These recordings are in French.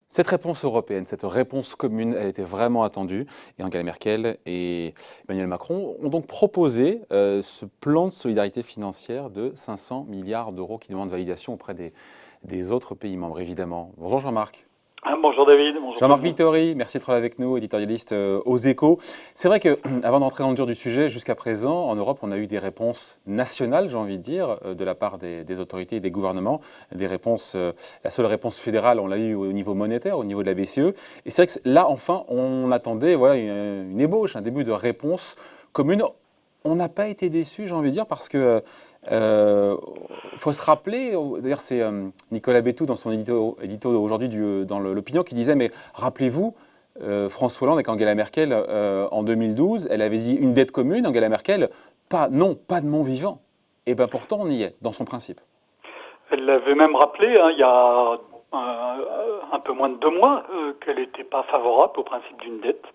Cette réponse européenne, cette réponse commune, elle était vraiment attendue. Et Angela Merkel et Emmanuel Macron ont donc proposé ce plan de solidarité financière de 500 milliards d'euros qui demande validation auprès des autres pays membres, évidemment. Bonjour Jean-Marc. Bonjour David, bonjour. Jean-Marc Vittori, merci d'être là avec nous, éditorialiste aux Échos. C'est vrai que, avant d'entrer dans le dur du sujet, jusqu'à présent, en Europe, on a eu des réponses nationales, j'ai envie de dire, de la part des autorités et des gouvernements. Des réponses, la seule réponse fédérale, on l'a eu au niveau monétaire, au niveau de la BCE. Et c'est vrai que là, enfin, on attendait voilà, une ébauche, un début de réponse commune. On n'a pas été déçus, j'ai envie de dire, parce que faut se rappeler, d'ailleurs c'est Nicolas Bétou dans son édito aujourd'hui dans l'Opinion qui disait, mais rappelez-vous, François Hollande avec Angela Merkel en 2012, elle avait dit une dette commune, Angela Merkel, pas de mon vivant. Et bien pourtant on y est, dans son principe. Elle l'avait même rappelé il y a un peu moins de 2 mois qu'elle n'était pas favorable au principe d'une dette.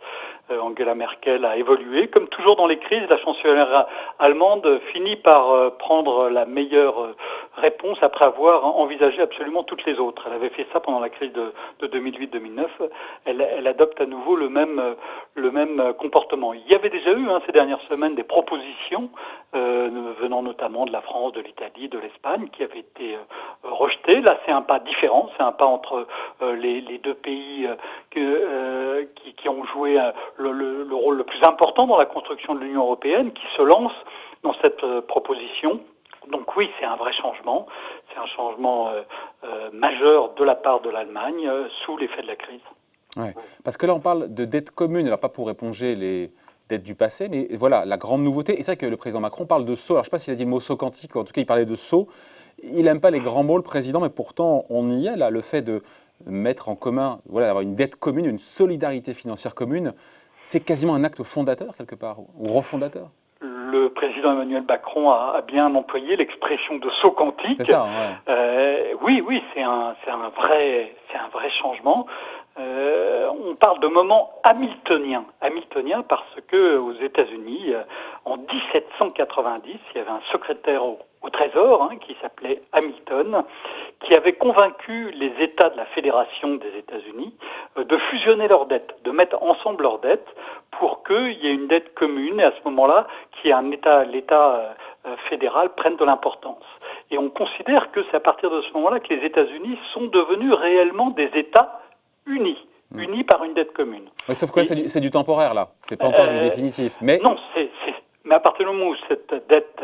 Angela Merkel a évolué. Comme toujours dans les crises, la chancelière allemande finit par prendre la meilleure réponse après avoir envisagé absolument toutes les autres. Elle avait fait ça pendant la crise de 2008-2009. Elle adopte à nouveau le même comportement. Il y avait déjà eu ces dernières semaines des propositions venant notamment de la France, de l'Italie, de l'Espagne qui avaient été rejetées. Là, c'est un pas différent. C'est un pas entre les deux pays qui ont joué le rôle le plus important dans la construction de l'Union européenne, qui se lancent dans cette proposition. Donc oui, c'est un vrai changement. C'est un changement majeur de la part de l'Allemagne sous l'effet de la crise. Ouais. Parce que là, on parle de dette commune, alors pas pour éponger les dettes du passé, mais voilà, la grande nouveauté, et c'est vrai que le président Macron parle de saut, alors je ne sais pas s'il a dit le mot saut quantique, en tout cas il parlait de saut. Il n'aime pas les grands mots, le président, mais pourtant on y est là, le fait de mettre en commun, voilà, d'avoir une dette commune, une solidarité financière commune, c'est quasiment un acte fondateur quelque part, ou refondateur. Le président Emmanuel Macron a bien employé l'expression de saut quantique. C'est ça, ouais. Oui, c'est un vrai changement. On parle de moment hamiltonien parce que aux États-Unis, en 1790, il y avait un secrétaire au Trésor qui s'appelait Hamilton, qui avait convaincu les États de la Fédération des États-Unis de fusionner leurs dettes, de mettre ensemble leurs dettes pour qu'il y ait une dette commune et à ce moment-là, qu'il y ait l'État fédéral prenne de l'importance. Et on considère que c'est à partir de ce moment-là que les États-Unis sont devenus réellement des États unis par une dette commune. Oui, sauf que là, c'est du temporaire, là. C'est pas encore du définitif. Mais... Non, mais à partir du moment où cette dette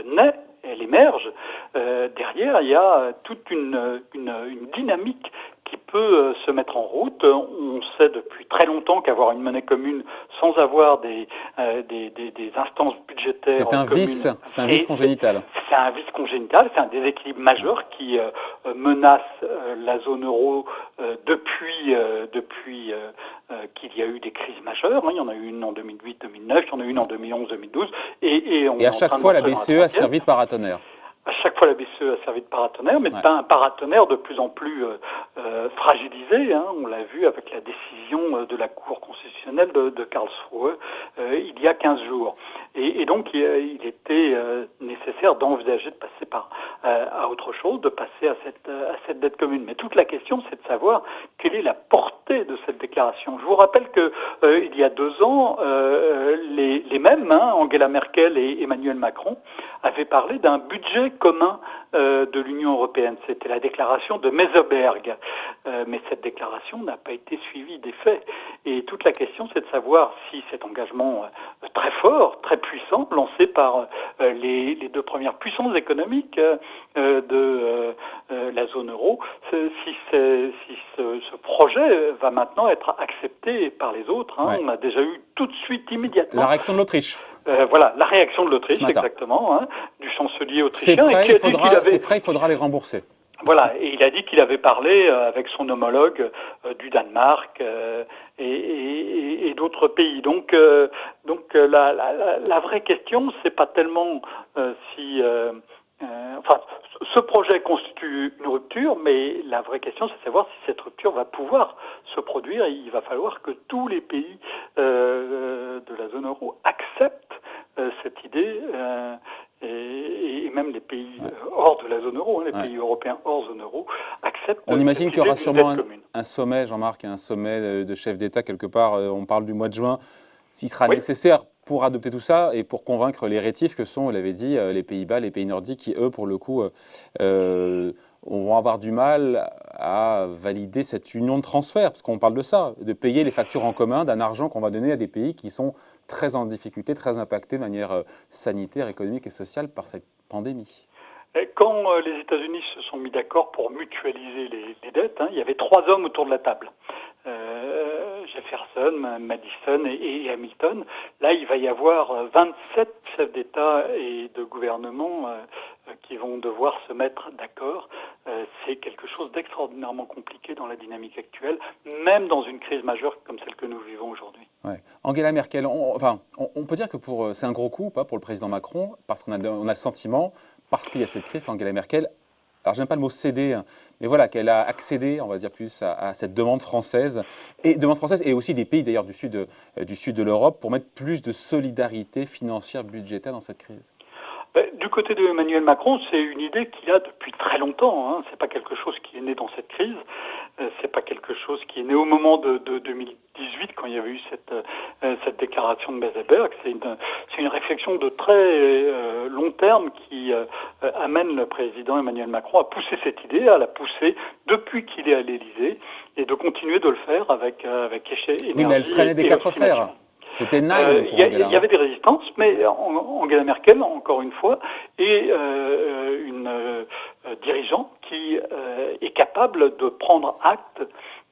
naît, elle émerge, derrière, il y a toute une dynamique qui peut se mettre en route. On sait depuis très longtemps qu'avoir une monnaie commune sans avoir des instances budgétaires communes... C'est un vice congénital. C'est un vice congénital, c'est un déséquilibre majeur qui menace la zone euro depuis qu'il y a eu des crises majeures. Il y en a eu une en 2008-2009, il y en a eu une en 2011-2012. Et à chaque fois, la BCE a servi de paratonnerre. À chaque fois, la BCE a servi de paratonnerre, mais c'est un paratonnerre de plus en plus fragilisé. On l'a vu avec la décision de la Cour constitutionnelle de Karlsruhe il y a 15 jours. Et donc, il était nécessaire d'envisager de passer à autre chose, de passer à cette dette commune. Mais toute la question, c'est de savoir quelle est la portée de cette déclaration. Je vous rappelle que il y a 2 ans, les mêmes, Angela Merkel et Emmanuel Macron, avaient parlé d'un budget commun de l'Union européenne. C'était la déclaration de Meseberg. Mais cette déclaration n'a pas été suivie des faits. Et toute la question, c'est de savoir si cet engagement très fort, très puissant, lancé par les 2 premières puissances économiques de la zone euro, si ce projet va maintenant être accepté par les autres. On a déjà eu tout de suite, immédiatement... La réaction de l'Autriche. Voilà, la réaction de l'Autriche, exactement, du chancelier autrichien. C'est prêt, il faudra les rembourser. Voilà, et il a dit qu'il avait parlé avec son homologue du Danemark et d'autres pays. Donc la vraie question, c'est pas tellement ce projet constitue une rupture, mais la vraie question, c'est de savoir si cette rupture va pouvoir se produire. Et il va falloir que tous les pays de la zone euro acceptent cette idée. Et même les pays hors de la zone euro, les pays européens hors zone euro, acceptent. On imagine qu'il y aura sûrement un sommet, Jean-Marc, un sommet de chefs d'État quelque part, on parle du mois de juin, s'il sera nécessaire pour adopter tout ça et pour convaincre les rétifs que sont, on l'avait dit, les Pays-Bas, les pays nordiques qui, eux, pour le coup, vont avoir du mal à valider cette union de transfert, parce qu'on parle de ça, de payer les factures en commun d'un argent qu'on va donner à des pays qui sont très en difficulté, très impactés de manière sanitaire, économique et sociale par cette pandémie. Quand les États-Unis se sont mis d'accord pour mutualiser les dettes, il y avait 3 hommes autour de la table. Jefferson, Madison et Hamilton. Là, il va y avoir 27 chefs d'État et de gouvernement qui vont devoir se mettre d'accord. C'est quelque chose d'extraordinairement compliqué dans la dynamique actuelle, même dans une crise majeure comme celle que nous vivons aujourd'hui. Ouais. Angela Merkel, on peut dire que c'est un gros coup pas pour le président Macron, parce qu'on a le sentiment, parce qu'il y a cette crise, qu'Angela Merkel, alors j'aime pas le mot céder, mais voilà, qu'elle a accédé, on va dire plus, à cette demande française et aussi des pays d'ailleurs du sud de l'Europe pour mettre plus de solidarité financière, budgétaire dans cette crise. Du côté de Emmanuel Macron, c'est une idée qu'il a depuis très longtemps. C'est pas quelque chose qui est né dans cette crise. C'est pas quelque chose qui est né au moment de 2018 quand il y avait eu cette déclaration de Meseberg. C'est une réflexion de très long terme qui amène le président Emmanuel Macron à pousser cette idée, à la pousser depuis qu'il est à l'Élysée et de continuer de le faire avec énergie. Oui, mais elle freinait des 4 fers. C'était naïf pour Angela. Il y avait des résistances, mais Angela Merkel, encore une fois, est une dirigeante qui est capable de prendre acte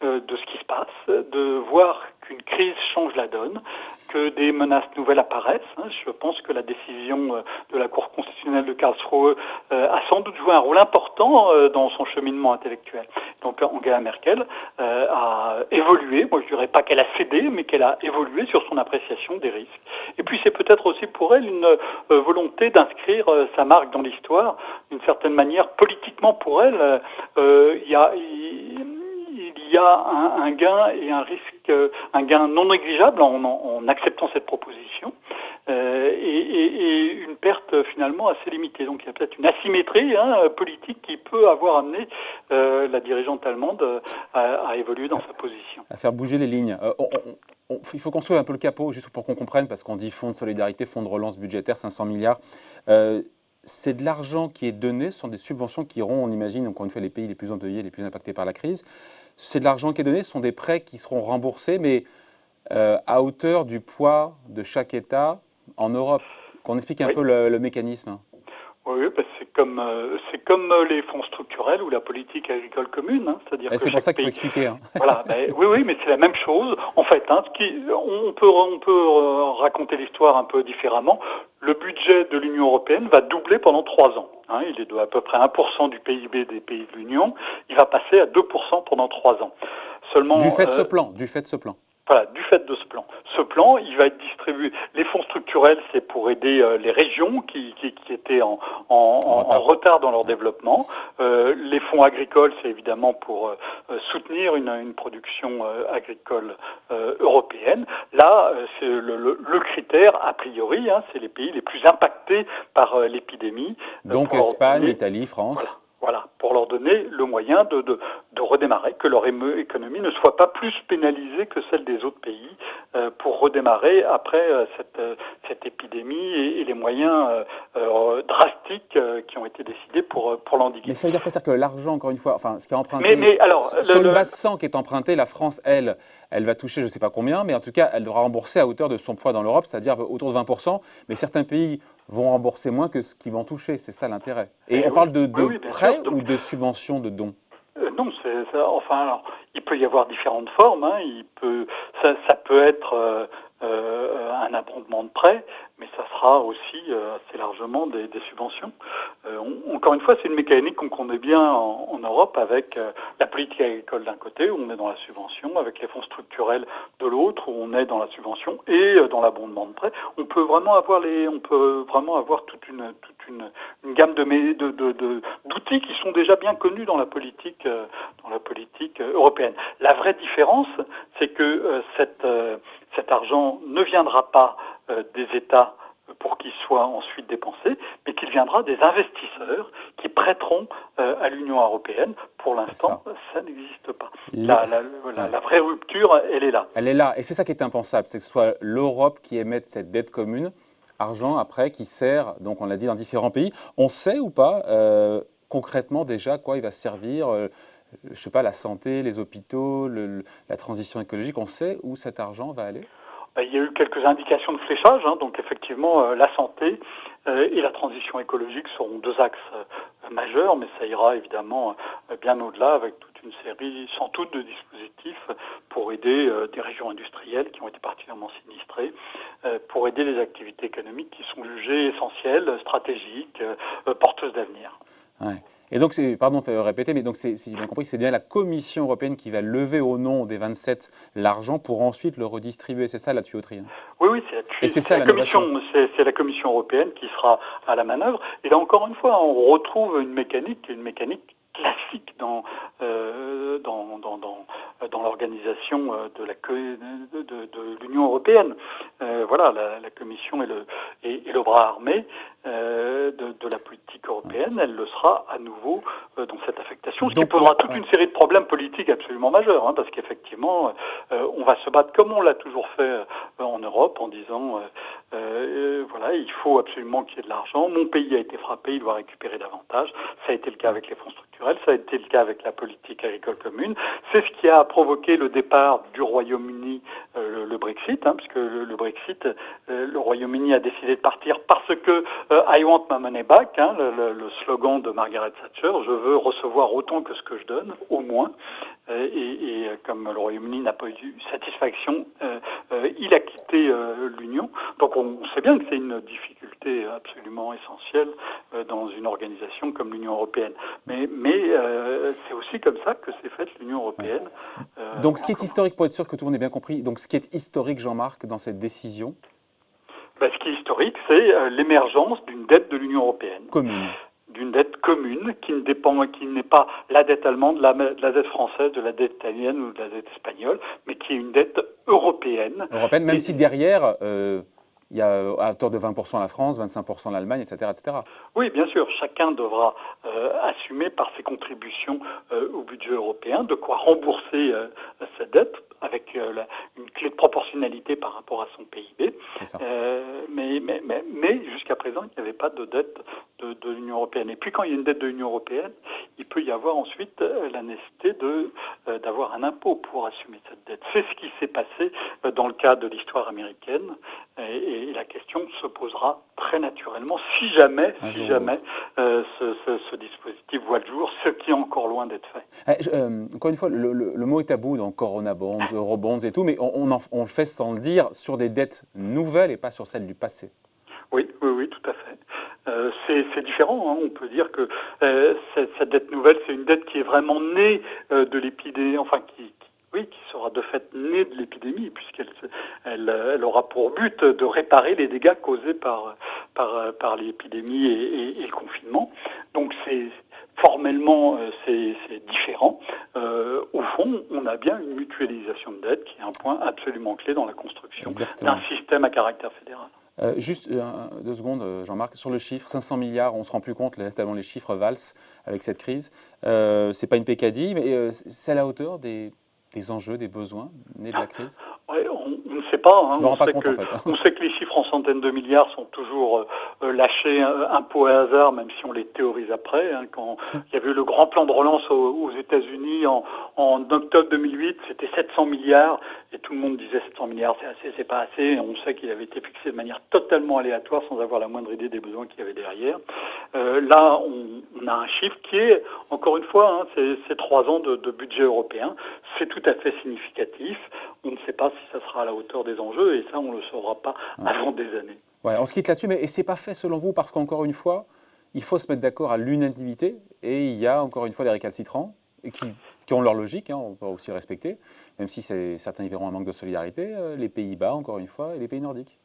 de ce qui se passe, de voir qu'une crise change la donne, que des menaces nouvelles apparaissent. Je pense que la décision de la Cour constitutionnelle de Karlsruhe a sans doute joué un rôle important dans son cheminement intellectuel. Donc Angela Merkel a évolué, moi je dirais pas qu'elle a cédé, mais qu'elle a évolué sur son appréciation des risques. Et puis c'est peut-être aussi pour elle une volonté d'inscrire sa marque dans l'histoire, d'une certaine manière, politiquement pour elle, il y a un gain et un risque, un gain non négligeable en acceptant cette proposition et une perte finalement assez limitée. Donc il y a peut-être une asymétrie politique qui peut avoir amené la dirigeante allemande à évoluer dans sa position. À faire bouger les lignes. Il faut construire un peu le capot, juste pour qu'on comprenne, parce qu'on dit fonds de solidarité, fonds de relance budgétaire, 500 milliards. C'est de l'argent qui est donné, ce sont des subventions qui iront, on imagine, encore une fois, les pays les plus endeuillés, les plus impactés par la crise. C'est de l'argent qui est donné, ce sont des prêts qui seront remboursés, mais à hauteur du poids de chaque État en Europe. Qu'on explique un peu le mécanisme. Oui, c'est comme les fonds structurels ou la politique agricole commune, c'est-à-dire que c'est pour ça qu'il faut expliquer. Voilà, oui, mais c'est la même chose. En fait, on peut raconter l'histoire un peu différemment. Le budget de l'Union européenne va doubler pendant 3 ans. Il est de à peu près 1% du PIB des pays de l'Union. Il va passer à 2% pendant 3 ans. Seulement. Du fait de ce plan. Voilà, du fait de ce plan. Ce plan, il va être distribué. Les fonds structurels, c'est pour aider les régions qui étaient en retard dans leur développement. Les fonds agricoles, c'est évidemment pour soutenir une production agricole européenne. Là, c'est le critère, a priori, c'est les pays les plus impactés par l'épidémie. Donc Espagne, Italie, France. Voilà, pour leur donner le moyen de redémarrer, que leur économie ne soit pas plus pénalisée que celle des autres pays pour redémarrer après cette épidémie et les moyens drastiques qui ont été décidés pour l'endiguer. Mais ça veut dire quoi? C'est-à-dire que l'argent, encore une fois, ce qui est emprunté, sur le base 100 qui est emprunté, la France, elle va toucher je ne sais pas combien, mais en tout cas, elle devra rembourser à hauteur de son poids dans l'Europe, c'est-à-dire autour de 20%, mais certains pays vont rembourser moins que ce qu'ils vont toucher, c'est ça l'intérêt. Et on parle de prêts ou de subventions, de dons? Non, il peut y avoir différentes formes. Ça peut être un abondement de prêts, mais ça sera aussi assez largement des subventions. Encore une fois, c'est une mécanique qu'on connaît bien en Europe avec la politique agricole d'un côté, où on est dans la subvention, avec les fonds structurels de l'autre, où on est dans la subvention et dans l'abondement de prêts. On peut vraiment avoir toute une gamme d'outils qui sont déjà bien connus dans la politique européenne. La vraie différence, c'est que cet argent ne viendra pas des États pour qu'il soit ensuite dépensé, mais qu'il viendra des investisseurs qui prêteront à l'Union européenne. Pour l'instant, ça n'existe pas. La vraie rupture, elle est là. Elle est là, et c'est ça qui est impensable, c'est que ce soit l'Europe qui émette cette dette commune, argent après qui sert, donc on l'a dit, dans différents pays. On sait ou pas concrètement déjà quoi il va servir, je ne sais pas, la santé, les hôpitaux, la transition écologique, on sait où cet argent va aller? Il y a eu quelques indications de fléchage, donc effectivement la santé et la transition écologique seront deux axes majeurs, mais ça ira évidemment bien au-delà avec toute une série, sans doute, de dispositifs pour aider des régions industrielles qui ont été particulièrement sinistrées, pour aider les activités économiques qui sont jugées essentielles, stratégiques, porteuses d'avenir. Ouais. Et donc, pardon de répéter, mais donc si j'ai bien compris, c'est bien la Commission européenne qui va lever au nom des 27 l'argent pour ensuite le redistribuer. C'est ça la tuyauterie? Oui, c'est la Commission européenne qui sera à la manœuvre. Et là, encore une fois, on retrouve une mécanique classique dans l'organisation de l'Union européenne. Voilà, la Commission est le bras armé de la politique européenne. Elle le sera à nouveau dans cette affectation, ce qui posera toute une série de problèmes politiques absolument majeurs, parce qu'effectivement, on va se battre comme on l'a toujours fait en Europe, en disant voilà, il faut absolument qu'il y ait de l'argent. Mon pays a été frappé, il doit récupérer davantage. Ça a été le cas avec les fonds structurels, ça a été le cas avec la politique agricole commune. C'est ce qui a provoqué le départ du Royaume-Uni, le Brexit, puisque le Brexit, le Royaume-Uni a décidé de partir parce que I want my money back, le slogan de Margaret Thatcher, je veux recevoir autant que ce que je donne, au moins. Et comme le Royaume-Uni n'a pas eu satisfaction, il a quitté l'Union. Donc on sait bien que c'est une difficulté absolument essentielle dans une organisation comme l'Union européenne. Mais c'est aussi comme ça que s'est faite l'Union européenne. Donc ce qui est historique, pour être sûr que tout le monde ait bien compris, donc ce qui est historique, Jean-Marc, dans cette décision? Ce qui est historique, c'est l'émergence d'une dette de l'Union européenne. Commune. D'une dette commune qui n'est pas la dette allemande, la dette française, de la dette italienne ou de la dette espagnole, mais qui est une dette européenne. Européenne, même si derrière, il y a à hauteur de 20% la France, 25% l'Allemagne, etc., etc. Oui, bien sûr, chacun devra assumer par ses contributions au budget européen de quoi rembourser cette dette avec une clé de proportionnalité par rapport à son PIB. Mais jusqu'à présent, il n'y avait pas de dette de l'Union européenne. Et puis quand il y a une dette de l'Union européenne, il peut y avoir ensuite la nécessité d'avoir un impôt pour assumer cette dette. C'est ce qui s'est passé dans le cas de l'histoire américaine et la question se posera très naturellement si jamais ce dispositif voit le jour, ce qui est encore loin d'être fait. Encore une fois, le mot est tabou dans Corona Bonds, Eurobonds et tout, mais on le fait sans le dire sur des dettes nouvelles et pas sur celles du passé. Oui, tout à fait. C'est différent, on peut dire que cette dette nouvelle, c'est une dette qui est vraiment née de l'épidémie, enfin qui sera de fait née de l'épidémie, puisqu'elle aura pour but de réparer les dégâts causés par l'épidémie et le confinement. Donc formellement, c'est différent. Au fond, on a bien une mutualisation de dette qui est un point absolument clé dans la construction d'un système à caractère fédéral. Juste 2 secondes, Jean-Marc, sur le chiffre, 500 milliards, on ne se rend plus compte, tellement les chiffres valsent avec cette crise. Ce n'est pas une peccadille, mais c'est à la hauteur des enjeux, des besoins nés de la crise? On ne sait pas. Je me rends pas compte, on sait que les chiffres en centaines de milliards sont toujours lâchés un peu au hasard, même si on les théorise après. Quand il y avait eu le grand plan de relance aux États-Unis en octobre 2008, c'était 700 milliards, et tout le monde disait 700 milliards, c'est assez, c'est pas assez. Et on sait qu'il avait été fixé de manière totalement aléatoire, sans avoir la moindre idée des besoins qu'il y avait derrière. Là, on a un chiffre qui est, encore une fois, c'est 3 ans de budget européen. C'est tout à fait significatif. On ne sait pas si ça sera à la hauteur des enjeux, et ça, on ne le saura pas avant des années. Ouais, on se quitte là-dessus, mais ce n'est pas fait selon vous, parce qu'encore une fois, il faut se mettre d'accord à l'unanimité, et il y a encore une fois les récalcitrants, et qui ont leur logique, on peut aussi respecter, même si certains y verront un manque de solidarité, les Pays-Bas, encore une fois, et les pays nordiques.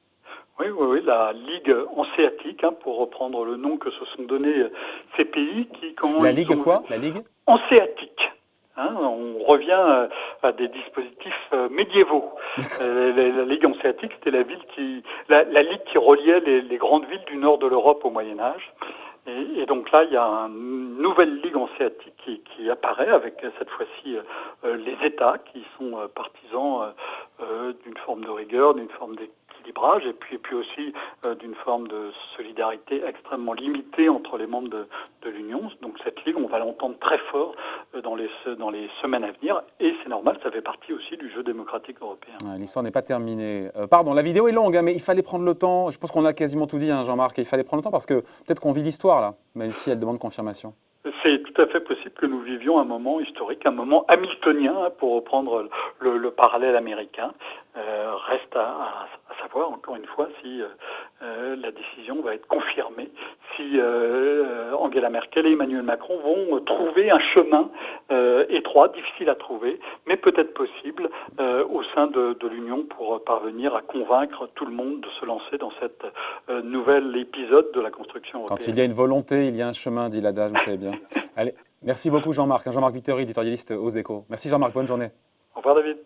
Oui, la Ligue hanséatique, pour reprendre le nom que se sont donnés ces pays qui, quand la Ligue quoi? La Ligue hanséatique. On revient à des dispositifs médiévaux. La Ligue hanséatique, c'était la ligue qui reliait les grandes villes du nord de l'Europe au Moyen Âge. Et donc là, il y a une nouvelle ligue hanséatique qui apparaît avec cette fois-ci les États qui sont partisans d'une forme de rigueur, d'une forme d'équilibrage et puis aussi d'une forme de solidarité extrêmement limitée entre les membres de l'Union. Donc cette ligue, on va l'entendre très fort dans les semaines à venir et c'est normal, ça fait partie aussi du jeu démocratique européen. Ouais, l'histoire n'est pas terminée. Pardon, la vidéo est longue, hein, mais il fallait prendre le temps. Je pense qu'on a quasiment tout dit, hein, Jean-Marc, et il fallait prendre le temps parce que peut-être qu'on vit l'histoire là, même si elle demande confirmation. C'est tout à fait possible que nous vivions un moment historique, un moment hamiltonien, pour reprendre le parallèle américain. Reste à savoir, encore une fois, si la décision va être confirmée, si Angela Merkel et Emmanuel Macron vont trouver un chemin étroit, difficile à trouver, mais peut-être possible au sein de l'Union pour parvenir à convaincre tout le monde de se lancer dans cette nouvel épisode de la construction européenne. Quand il y a une volonté, il y a un chemin, dit l'adage, vous savez bien. Allez, merci beaucoup Jean-Marc. Jean-Marc Vittori, éditorialiste aux Échos. Merci Jean-Marc, bonne journée. Au revoir David.